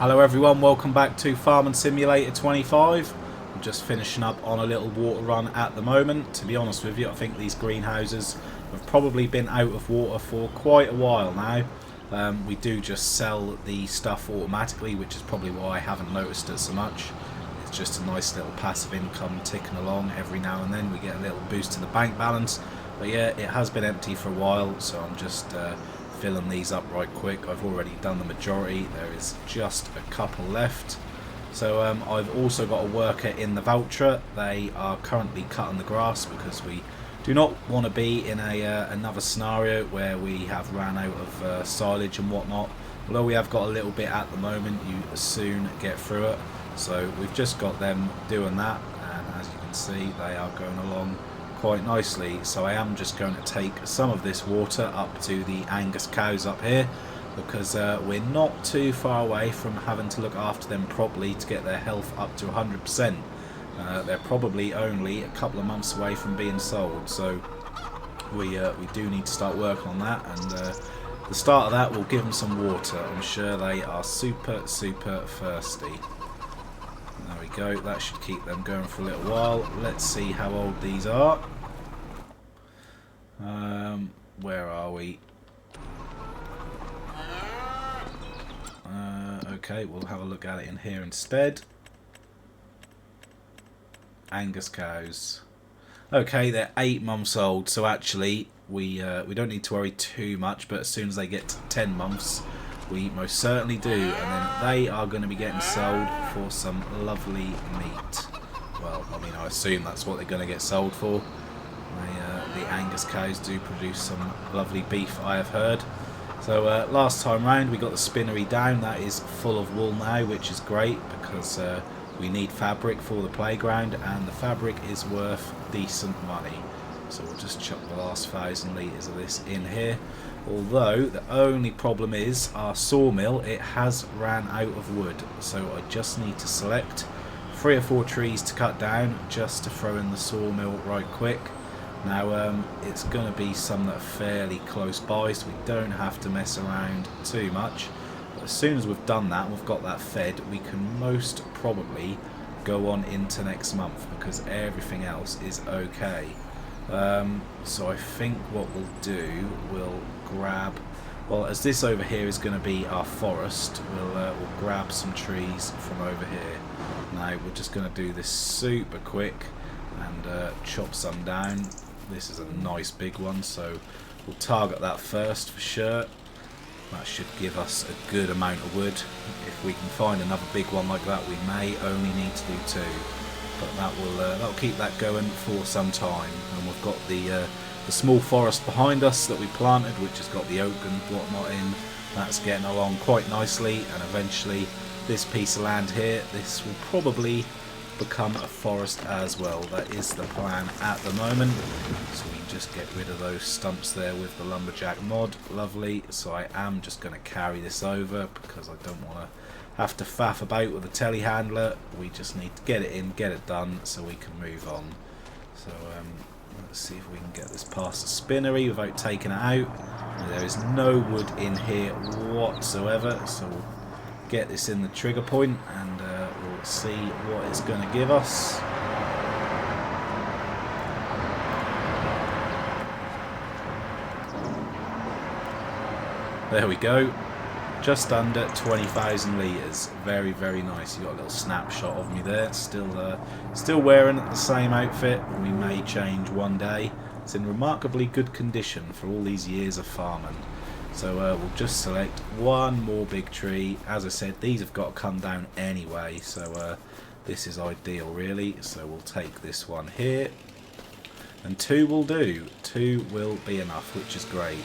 Hello everyone, welcome back to Farming Simulator 25. I'm just finishing up on a little water run at the moment. To be honest with you, I think these greenhouses have probably been out of water for quite a while now. We do just sell the stuff automatically, which is probably why I haven't noticed it so much. It's just a nice little passive income ticking along. Every now and then we get a little boost to the bank balance. But yeah, it has been empty for a while, so I'm just filling these up right quick. I've already done the majority. There is just a couple left. So I've also got a worker in the voucher. They are currently cutting the grass because we do not want to be in another scenario where we have ran out of silage and whatnot. Although we have got a little bit at the moment, you soon get through it. So we've just got them doing that, and as you can see, they are going along quite nicely. So I am just going to take some of this water up to the Angus cows up here, because we're not too far away from having to look after them properly to get their health up to 100%. They're probably only a couple of months away from being sold, so we do need to start working on that, and the start of that will give them some water. I'm sure they are super thirsty. There we go, that should keep them going for a little while. Let's see how old these are. Where are we? Okay, we'll have a look at it in here instead. Angus cows. Okay, they're 8 months old, so actually we don't need to worry too much, but as soon as they get to 10 months, we most certainly do, and then they are going to be getting sold for some lovely meat. Well, I mean, I assume that's what they're going to get sold for. The Angus cows do produce some lovely beef, I have heard. So last time round we got the spinnery down. That is full of wool now, which is great because we need fabric for the playground, and the fabric is worth decent money. So we'll just chuck the last 1,000 litres of this in here. Although the only problem is our sawmill, it has ran out of wood, so I just need to select 3 or 4 trees to cut down just to throw in the sawmill right quick. Now it's going to be some that are fairly close by, so we don't have to mess around too much. But as soon as we've done that and we've got that fed, we can most probably go on into next month because everything else is okay. So I think what we'll do, we'll grab, well, as this over here is going to be our forest, we'll grab some trees from over here. Now we're just going to do this super quick and chop some down. This is a nice big one, so we'll target that first for sure. That should give us a good amount of wood. If we can find another big one like that, we may only need to do 2. But that'll keep that going for some time. And we've got the small forest behind us that we planted, which has got the oak and whatnot in. That's getting along quite nicely, and eventually this piece of land here, this will probably become a forest as well. That is the plan at the moment. So we can just get rid of those stumps there with the lumberjack mod. Lovely. So I am just going to carry this over because I don't want to have to faff about with the telehandler. We just need to get it in, get it done, so we can move on. So let's see if we can get this past the spinnery without taking it out. There is no wood in here whatsoever, so we'll get this in the trigger point and we'll see what it's going to give us. There we go. Just under 20,000 litres. Very nice. You got a little snapshot of me there. Still wearing the same outfit. We may change one day. It's in remarkably good condition for all these years of farming. So we'll just select one more big tree. As I said, these have got to come down anyway, so this is ideal really. So we'll take this one here, and 2 will do. 2 will be enough, which is great.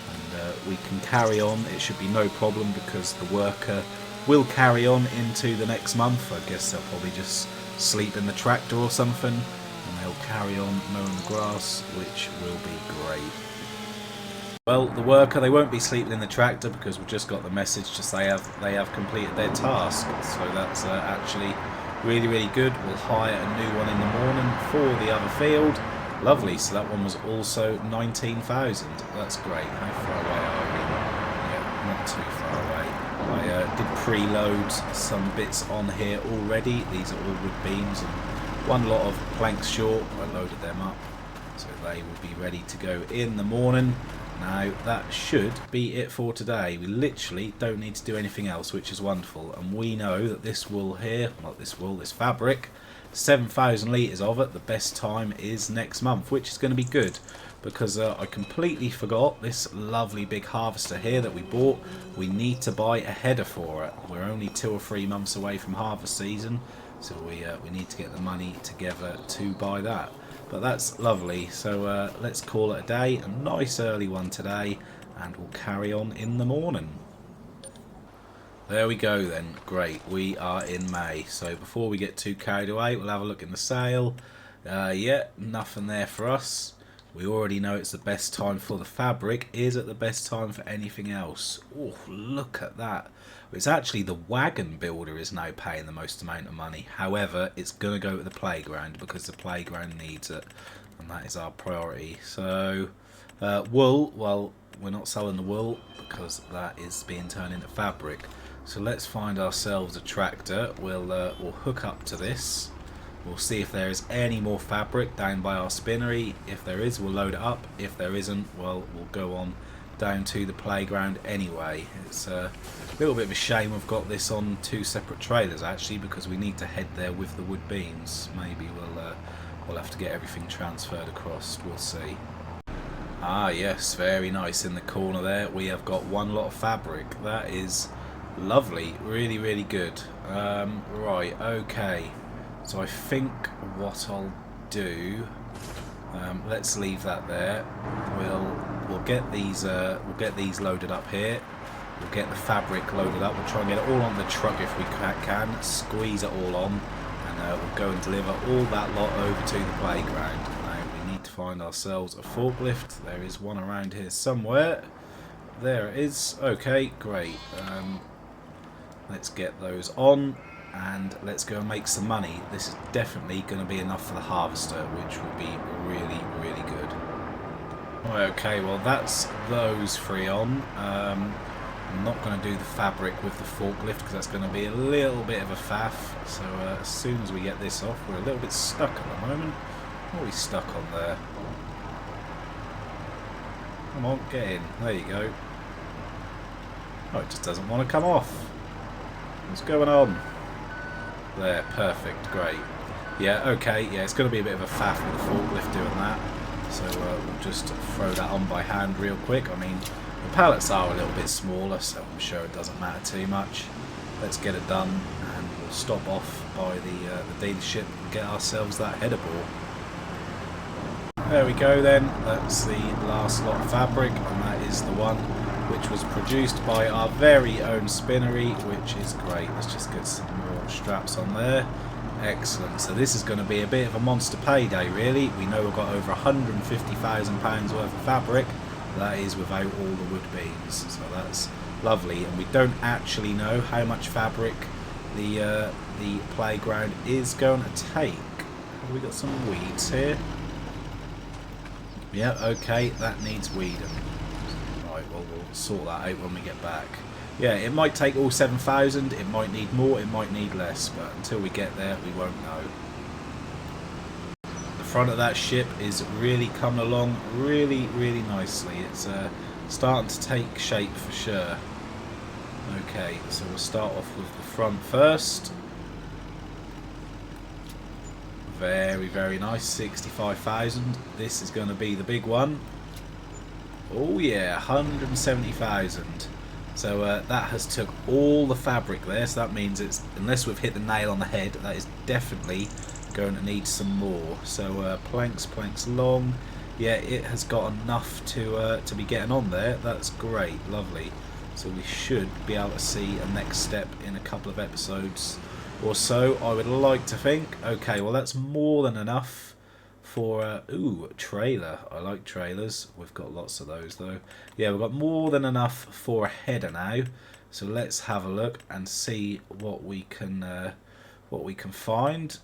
And we can carry on. It should be no problem because the worker will carry on into the next month. I guess they'll probably just sleep in the tractor or something, and they'll carry on mowing the grass, which will be great. Well, the worker, they won't be sleeping in the tractor because we've just got the message to say they have completed their task. So that's actually really good. We'll hire a new one in the morning for the other field. Lovely, so that one was also 19,000. That's great. How far away are we? Yeah, not too far away. I did preload some bits on here already. These are all wood beams and one lot of planks short. I loaded them up so they will be ready to go in the morning. Now that should be it for today. We literally don't need to do anything else, which is wonderful. And we know that this wool here, not this wool, this fabric, 7,000 litres of it, the best time is next month, which is going to be good. Because I completely forgot this lovely big harvester here that we bought. We need to buy a header for it. We're only 2 or 3 months away from harvest season, so we need to get the money together to buy that. But that's lovely, so let's call it a day, a nice early one today, and we'll carry on in the morning. There we go then, great, we are in May, so before we get too carried away, we'll have a look in the sale. Yeah, nothing there for us. We already know it's the best time for the fabric. Is it the best time for anything else? Oh, look at that. It's actually the wagon builder is now paying the most amount of money. However, it's going to go to the playground because the playground needs it. And that is our priority. So, wool, well, we're not selling the wool because that is being turned into fabric. So let's find ourselves a tractor. We'll hook up to this. We'll see if there is any more fabric down by our spinnery. If there is, we'll load it up. If there isn't, well, we'll go on down to the playground anyway. It's a little bit of a shame we've got this on 2 separate trailers actually, because we need to head there with the wood beams. Maybe we'll have to get everything transferred across. We'll see. Ah yes, very nice. In the corner there we have got one lot of fabric. That is lovely, really, really good. Right, okay. So I think what I'll do, let's leave that there. We'll get these loaded up here. We'll get the fabric loaded up. We'll try and get it all on the truck if we can. Squeeze it all on, and we'll go and deliver all that lot over to the playground. Now we need to find ourselves a forklift. There is one around here somewhere. There it is. Okay, great. Let's get those on. And let's go and make some money. This is definitely going to be enough for the harvester, which will be really, really good. Okay, well that's those 3 on. I'm not going to do the fabric with the forklift because that's going to be a little bit of a faff. So as soon as we get this off, we're a little bit stuck at the moment. What are we stuck on there? Come on, get in. There you go. Oh, it just doesn't want to come off. What's going on? There, perfect, great. Yeah, okay, yeah, it's going to be a bit of a faff with the forklift doing that. So we'll just throw that on by hand real quick. I mean, the pallets are a little bit smaller, so I'm sure it doesn't matter too much. Let's get it done, and we'll stop off by the dealership and get ourselves that header ball. There we go then, that's the last lot of fabric, and that is the one which was produced by our very own spinnery, which is great. Let's just get some more straps on there. Excellent. So this is going to be a bit of a monster payday, really. We know we've got over £150,000 worth of fabric. That is without all the wood beams. So that's lovely. And we don't actually know how much fabric the playground is going to take. Have we got some weeds here? Yeah, okay, that needs weeding. Right, well, we'll sort that out when we get back. Yeah, it might take all 7,000, it might need more, it might need less, but until we get there, we won't know. The front of that ship is really coming along really, really nicely. It's starting to take shape for sure. Okay, so we'll start off with the front first. Very, very nice, 65,000. This is going to be the big one. Oh yeah, 170,000. So that has took all the fabric there, so that means it's, unless we've hit the nail on the head, that is definitely going to need some more. So planks long. Yeah, it has got enough to be getting on there. That's great, lovely. So we should be able to see a next step in a couple of episodes or so, I would like to think. Okay, well that's more than enough for ooh, trailer. I like trailers. We've got lots of those though. Yeah, we've got more than enough for a header now. So let's have a look and see what we can find.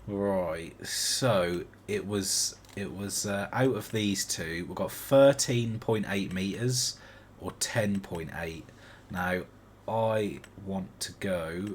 Right, so it was out of these two, we've got 13.8 meters or 10.8. Now, I want to go,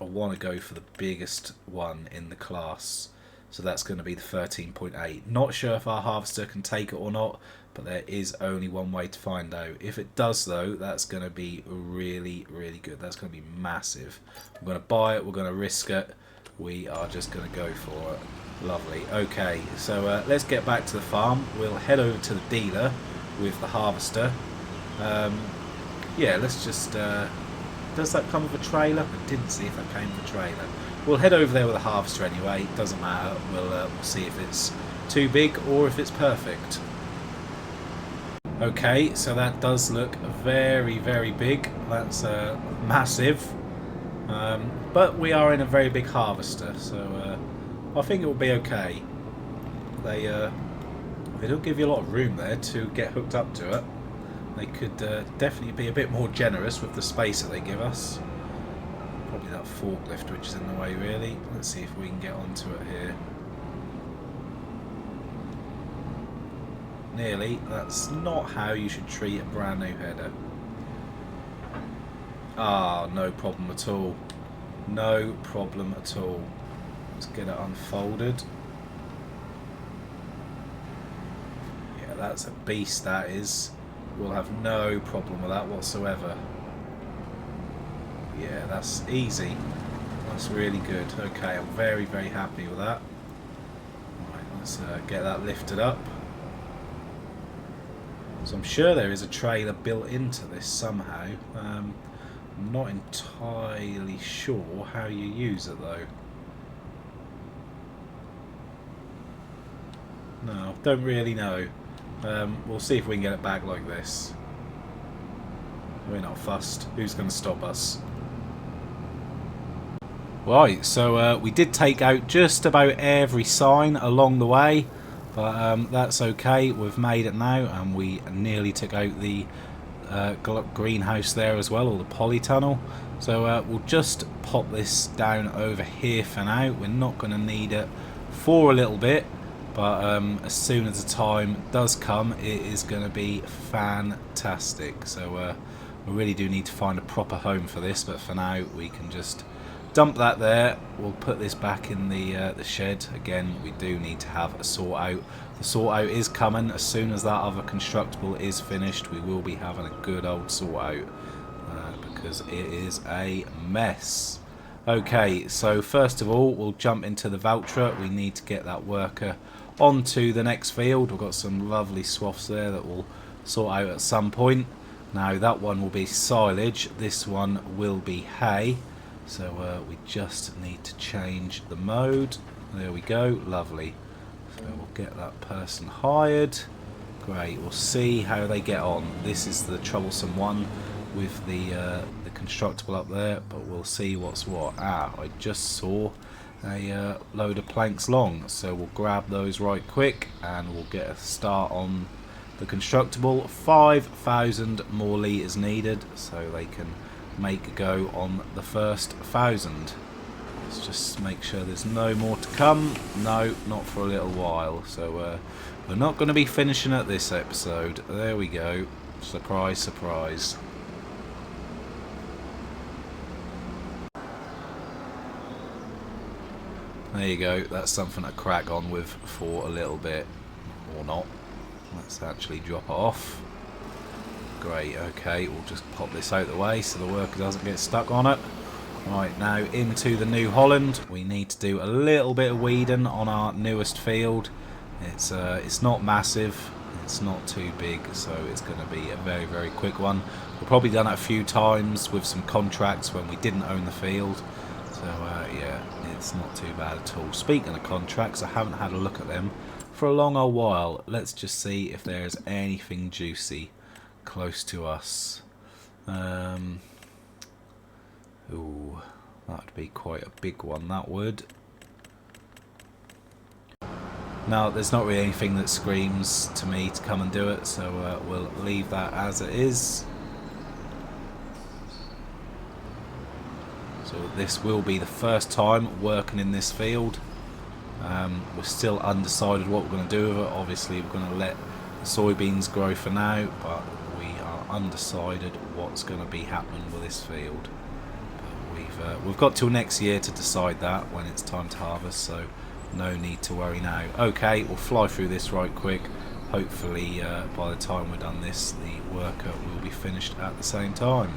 I want to go for the biggest one in the class. So that's going to be the 13.8. Not sure if our harvester can take it or not, but there is only one way to find out. If it does though, that's going to be really, really good. That's going to be massive. We're going to buy it, we're going to risk it. We are just going to go for it. Lovely. Okay, so let's get back to the farm. We'll head over to the dealer with the harvester. Yeah, let's just... does that come with a trailer? I didn't see if that came with a trailer. We'll head over there with a harvester anyway. Doesn't matter. We'll see if it's too big or if it's perfect. Okay, so that does look very, very big. That's massive. But we are in a very big harvester, so I think it will be okay. They don't give you a lot of room there to get hooked up to it. They could definitely be a bit more generous with the space that they give us. Probably that forklift which is in the way, really. Let's see if we can get onto it here. Nearly. That's not how you should treat a brand new header. Ah, no problem at all. No problem at all. Let's get it unfolded. Yeah, that's a beast, that is. We'll have no problem with that whatsoever. Yeah, that's easy. That's really good. Okay, I'm very, very happy with that. Right, let's get that lifted up. So I'm sure there is a trailer built into this somehow. I'm not entirely sure how you use it though. No, don't really know. We'll see if we can get it back like this. We're not fussed. Who's going to stop us? Right, so we did take out just about every sign along the way. But that's okay, we've made it now, and we nearly took out the greenhouse there as well, or the polytunnel. So we'll just pop this down over here for now. We're not going to need it for a little bit, but as soon as the time does come, it is going to be fantastic. So we really do need to find a proper home for this, but for now we can just dump that there. We'll put this back in the shed. Again, we do need to have a sort out. The sort out is coming. As soon as that other constructible is finished, we will be having a good old sort out because it is a mess. Okay, so first of all, we'll jump into the Valtra. We need to get that worker onto the next field. We've got some lovely swaths there that we'll sort out at some point. Now, that one will be silage. This one will be hay. So we just need to change the mode. There we go, lovely. So we'll get that person hired. Great, we'll see how they get on. This is the troublesome one with the constructible up there, but we'll see what's what. Ah, I just saw a load of planks long, so we'll grab those right quick and we'll get a start on the constructible. 5,000 more litres needed, so they can make go on the first 1,000. Let's just make sure there's no more to come. No, not for a little while. So we're not going to be finishing at this episode. There we go. Surprise, surprise. There you go. That's something to crack on with for a little bit. Or not. Let's actually drop it off. Great, okay, we'll just pop this out of the way so the worker doesn't get stuck on it. Right, now into the New Holland. We need to do a little bit of weeding on our newest field. It's not massive, it's not too big, so it's going to be a very, very quick one. We've probably done it a few times with some contracts when we didn't own the field. So yeah, it's not too bad at all. Speaking of contracts, I haven't had a look at them for a long old while. Let's just see if there's anything juicy close to us. Ooh, that would be quite a big one, that would. No, there's not really anything that screams to me to come and do it, so we'll leave that as it is. So this will be the first time working in this field. We're still undecided what we're going to do with it. Obviously we're going to let the soybeans grow for now, but we are undecided what's going to be happening with this field. We've got till next year to decide that when it's time to harvest, so no need to worry now. Okay, we'll fly through this right quick. Hopefully by the time we're done this, the worker will be finished at the same time.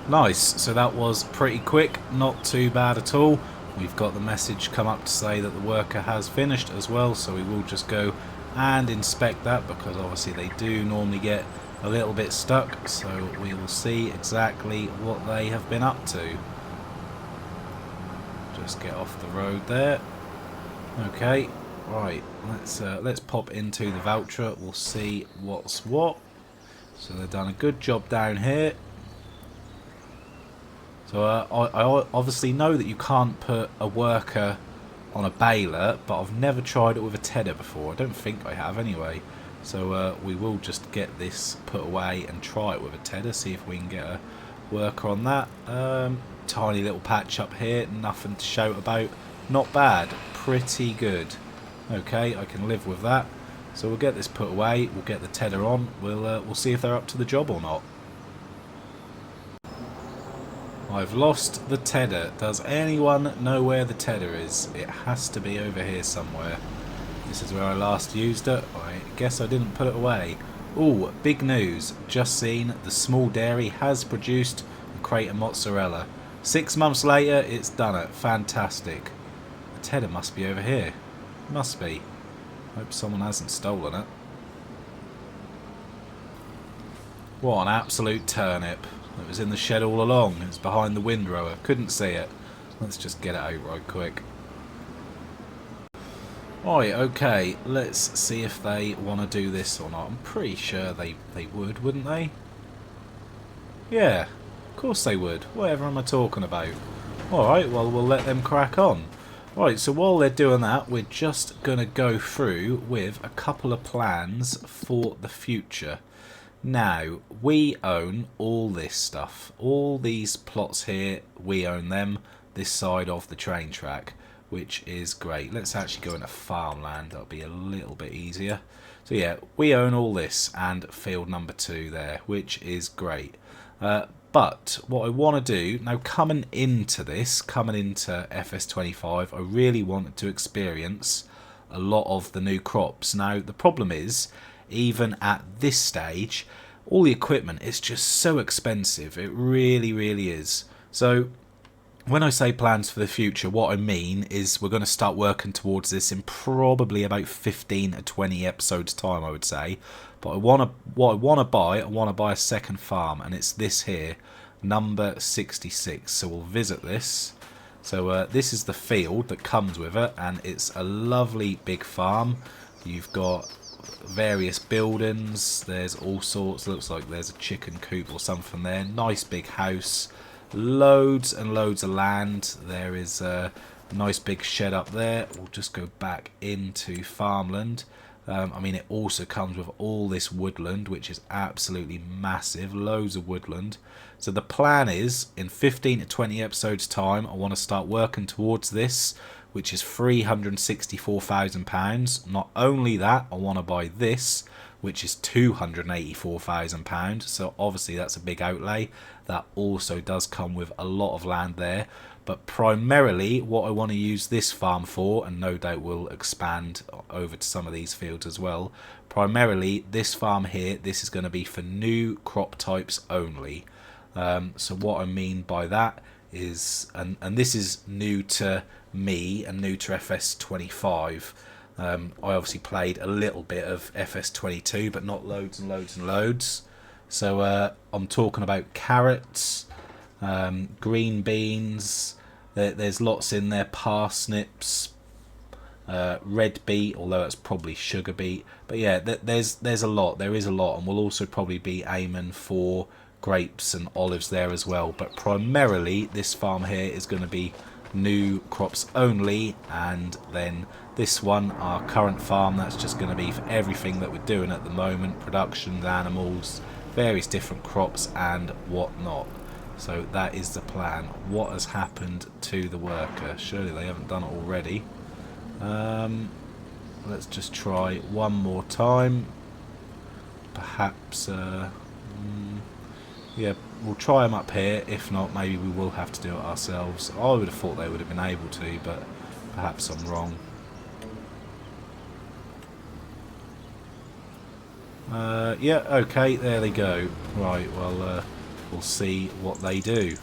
Nice, so that was pretty quick, not too bad at all. We've got the message come up to say that the worker has finished as well, so we will just go and inspect that, because obviously they do normally get a little bit stuck, so we will see exactly what they have been up to. Just get off the road there. Okay, right, let's pop into the voucher, we'll see what's what. So they've done a good job down here. So I obviously know that you can't put a worker on a baler, but I've never tried it with a tedder before. I don't think I have anyway. So we will just get this put away and try it with a tedder, see if we can get a worker on that. Tiny little patch up here, nothing to shout about. Not bad, pretty good. Okay, I can live with that. So we'll get this put away, we'll get the tedder on, we'll see if they're up to the job or not. I've lost the tedder. Does anyone know where the tedder is? It has to be over here somewhere. This is where I last used it. I guess I didn't put it away. Oh, big news. Just seen the small dairy has produced a crate of mozzarella. 6 months later, it's done it. Fantastic. The tedder must be over here. Must be. Hope someone hasn't stolen it. What an absolute turnip. It was in the shed all along. It was behind the windrow. I couldn't see it. Let's just get it out right quick. Right, okay. Let's see if they want to do this or not. I'm pretty sure they would, wouldn't they? Yeah, of course they would. Whatever am I talking about? Alright, well, we'll let them crack on. Right, so while they're doing that, we're just going to go through with a couple of plans for the future. Now, we own all this stuff. All these plots here, we own them this side of the train track, which is great. Let's actually go into farmland. That'll be a little bit easier. So yeah, we own all this and field number 2 there, which is great. But what I want to do, now coming into FS25, I really wanted to experience a lot of the new crops. Now, the problem is, even at this stage, all the equipment is just so expensive. It really, really is. So when I say plans for the future, what I mean is we're going to start working towards this in probably about 15 to 20 episodes time, I would say. But what I want to buy a second farm, and it's this here, number 66. So we'll visit this. So this is the field that comes with it, and it's a lovely big farm. You've got various buildings, there's all sorts, looks like there's a chicken coop or something there, nice big house, loads and loads of land. There is a nice big shed up there. We'll just go back into farmland. I mean, it also comes with all this woodland, which is absolutely massive, loads of woodland. So the plan is, in 15 to 20 episodes time, I want to start working towards this, which is £364,000. Not only that, I want to buy this, which is £284,000. So obviously that's a big outlay. That also does come with a lot of land there. But primarily what I want to use this farm for, and no doubt we'll expand over to some of these fields as well, primarily this farm here, this is going to be for new crop types only. So what I mean by that is, and this is new to me and new to FS25. I obviously played a little bit of FS22, but not loads and loads and loads. So I'm talking about carrots, green beans, there's lots in there, parsnips, red beet, although it's probably sugar beet. But yeah, there's a lot, there is a lot, and we'll also probably be aiming for grapes and olives there as well. But primarily this farm here is going to be new crops only, and then this one, our current farm, that's just going to be for everything that we're doing at the moment, production, animals, various different crops and whatnot. So that is the plan. What has happened to the worker? Surely they haven't done it already. Let's just try one more time. Perhaps yeah, we'll try them up here. If not, maybe we will have to do it ourselves. I would have thought they would have been able to, but perhaps I'm wrong. Yeah, okay, there they go. Right, well, we'll see what they do.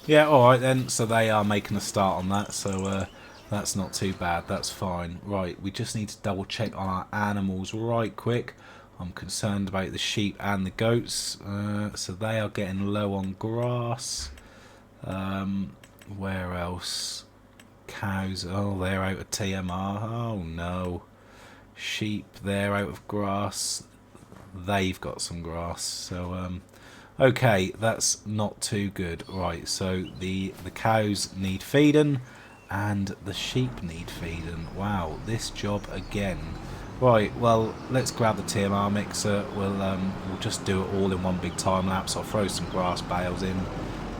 Yeah, alright then, so they are making a start on that, so that's not too bad, that's fine. Right, we just need to double check on our animals right quick. I'm concerned about the sheep and the goats, so they are getting low on grass. Where else? Cows, oh, they're out of TMR, oh no. Sheep, they're out of grass. They've got some grass, so okay, that's not too good. Right, so the cows need feeding and the sheep need feeding. Wow, this job again. Right, well, let's grab the TMR mixer. We'll just do it all in one big time lapse. I'll throw some grass bales in.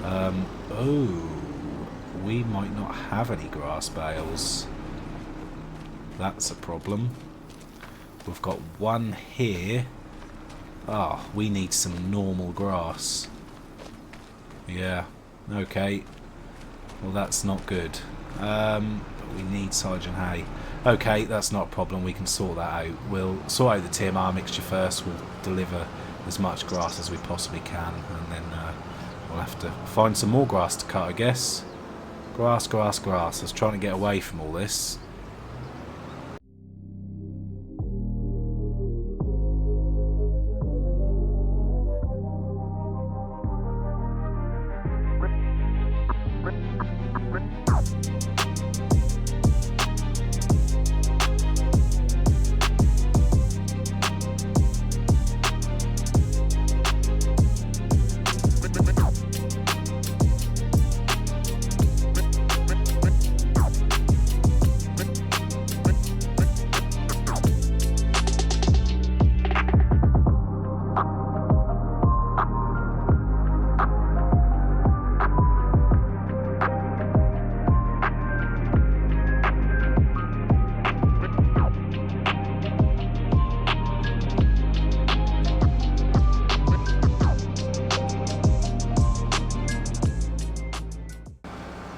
Oh, we might not have any grass bales. That's a problem. We've got one here. Ah, we need some normal grass. Yeah, okay. Well, that's not good. But we need Sergeant Hay. Okay, that's not a problem. We can sort that out. We'll sort out the TMR mixture first. We'll deliver as much grass as we possibly can. And then we'll have to find some more grass to cut, I guess. Grass, grass, grass. I was trying to get away from all this.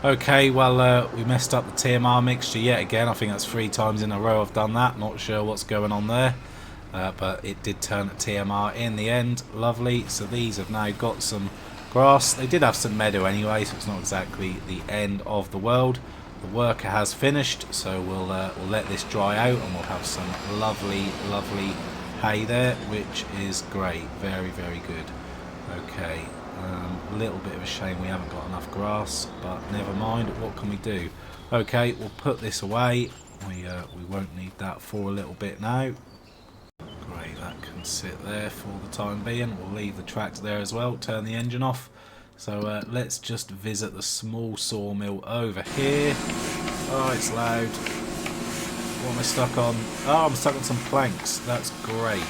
Okay, well, we messed up the TMR mixture yet again. I think that's 3 times in a row I've done that. Not sure what's going on there. But it did turn to TMR in the end. Lovely. So these have now got some grass. They did have some meadow anyway, so it's not exactly the end of the world. The worker has finished, so we'll let this dry out and we'll have some lovely, lovely hay there, which is great. Very, very good. Okay. A little bit of a shame we haven't got enough grass, but never mind. What can we do? Okay, we'll put this away. We won't need that for a little bit now. Great, that can sit there for the time being. We'll leave the tractor there as well. Turn the engine off. So let's just visit the small sawmill over here. Oh, it's loud. What am I stuck on? Oh, I'm stuck on some planks. That's great.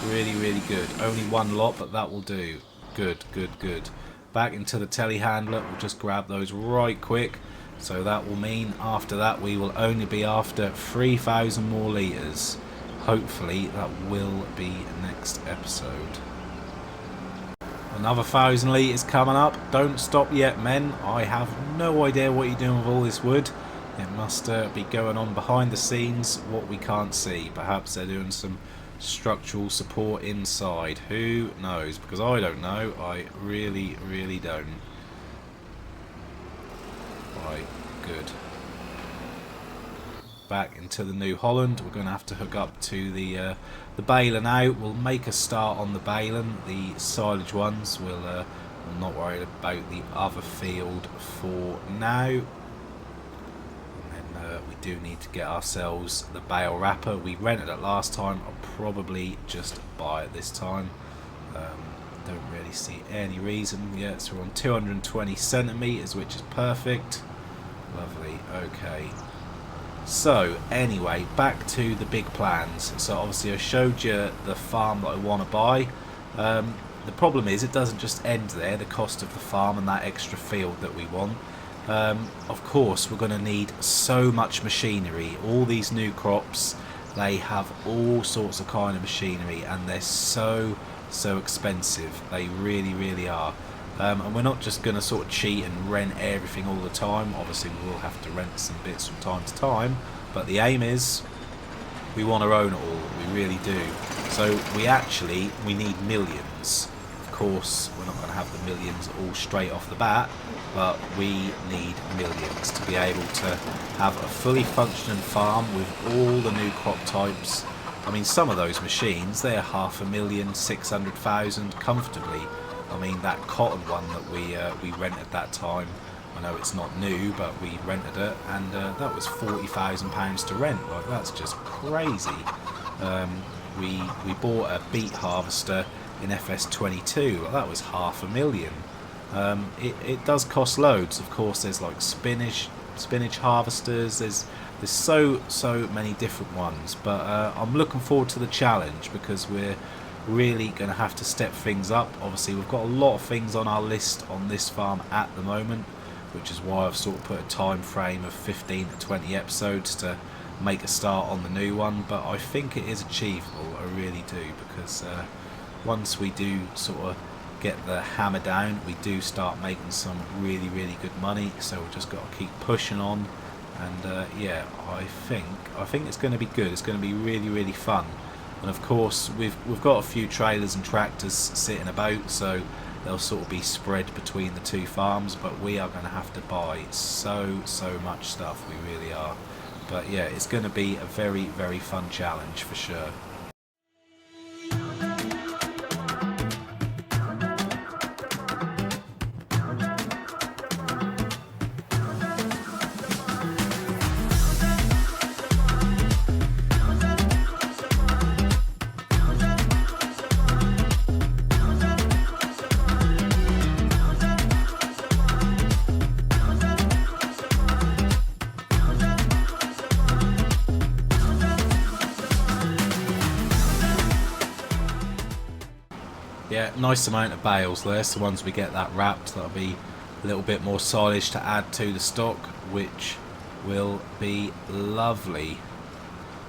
Really, really good. Only one lot, but that will do. Good, good, good. Back into the telehandler. We'll just grab those right quick. So that will mean after that we will only be after 3,000 more litres. Hopefully that will be next episode. Another 1,000 litres coming up. Don't stop yet, men. I have no idea what you're doing with all this wood. It must be going on behind the scenes, what we can't see. Perhaps they're doing some structural support inside. Who knows? Because I don't know. I really, really don't. Right, good. Back into the New Holland. We're going to have to hook up to the baler now. We'll make a start on the baling. The silage ones we'll not worry about the other field for now. And then we do need to get ourselves the bale wrapper. We rented it last time. I'll probably just buy it this time. Don't really see any reason yet. So we're on 220 centimeters, which is perfect. Lovely. Okay. So anyway, back to the big plans. So obviously I showed you the farm that I want to buy. The problem is it doesn't just end there, the cost of the farm and that extra field that we want. Of course we're going to need so much machinery. All these new crops, they have all sorts of kind of machinery and they're so expensive. They really, really are. And we're not just going to sort of cheat and rent everything all the time. Obviously we will have to rent some bits from time to time, but the aim is we want to own it all. We really do. So we need millions. Of course we're not going to have the millions all straight off the bat, but we need millions to be able to have a fully functioning farm with all the new crop types. I mean, some of those machines, they're 500,000, 600,000 comfortably. I mean, that cotton one that we rented that time, I know it's not new, but we rented it, and that was £40,000 to rent. Like, that's just crazy. We bought a beet harvester in FS22. That was 500,000. It does cost loads. Of course, there's like spinach harvesters. There's so many different ones, but I'm looking forward to the challenge because we're really going to have to step things up. Obviously we've got a lot of things on our list on this farm at the moment, which is why I've sort of put a time frame of 15 to 20 episodes to make a start on the new one, but I think it is achievable. I really do, because once we do sort of get the hammer down, we do start making some really, really good money. So we've just got to keep pushing on, and yeah, I think it's going to be good. It's going to be really, really fun. And of course we've got a few trailers and tractors sitting about, so they'll sort of be spread between the two farms, but we are going to have to buy so much stuff. We really are. But yeah, it's going to be a very, very fun challenge for sure. Yeah, nice amount of bales there, so once we get that wrapped, that'll be a little bit more silage to add to the stock, which will be lovely.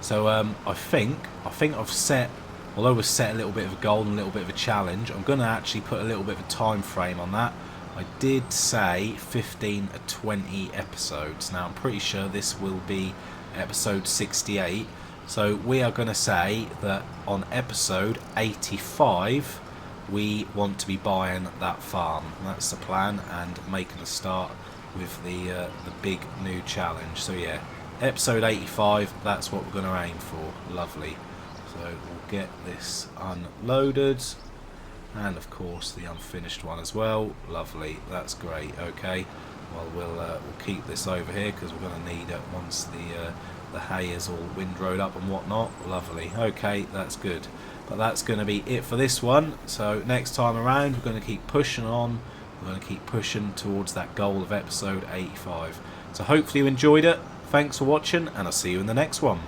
So I think I've set, although we've set a little bit of a goal and a little bit of a challenge, I'm going to actually put a little bit of a time frame on that. I did say 15 to 20 episodes. Now I'm pretty sure this will be episode 68. So we are going to say that on episode 85 we want to be buying that farm. That's the plan, and making a start with the big new challenge. So yeah, episode 85, that's what we're going to aim for. Lovely. So we'll get this unloaded, and of course the unfinished one as well. Lovely, that's great. Okay, well we'll keep this over here because we're going to need it once the hay is all windrowed up and whatnot. Lovely. Okay, that's good. But that's going to be it for this one. So next time around we're going to keep pushing on. We're going to keep pushing towards that goal of episode 85. So hopefully you enjoyed it. Thanks for watching, and I'll see you in the next one.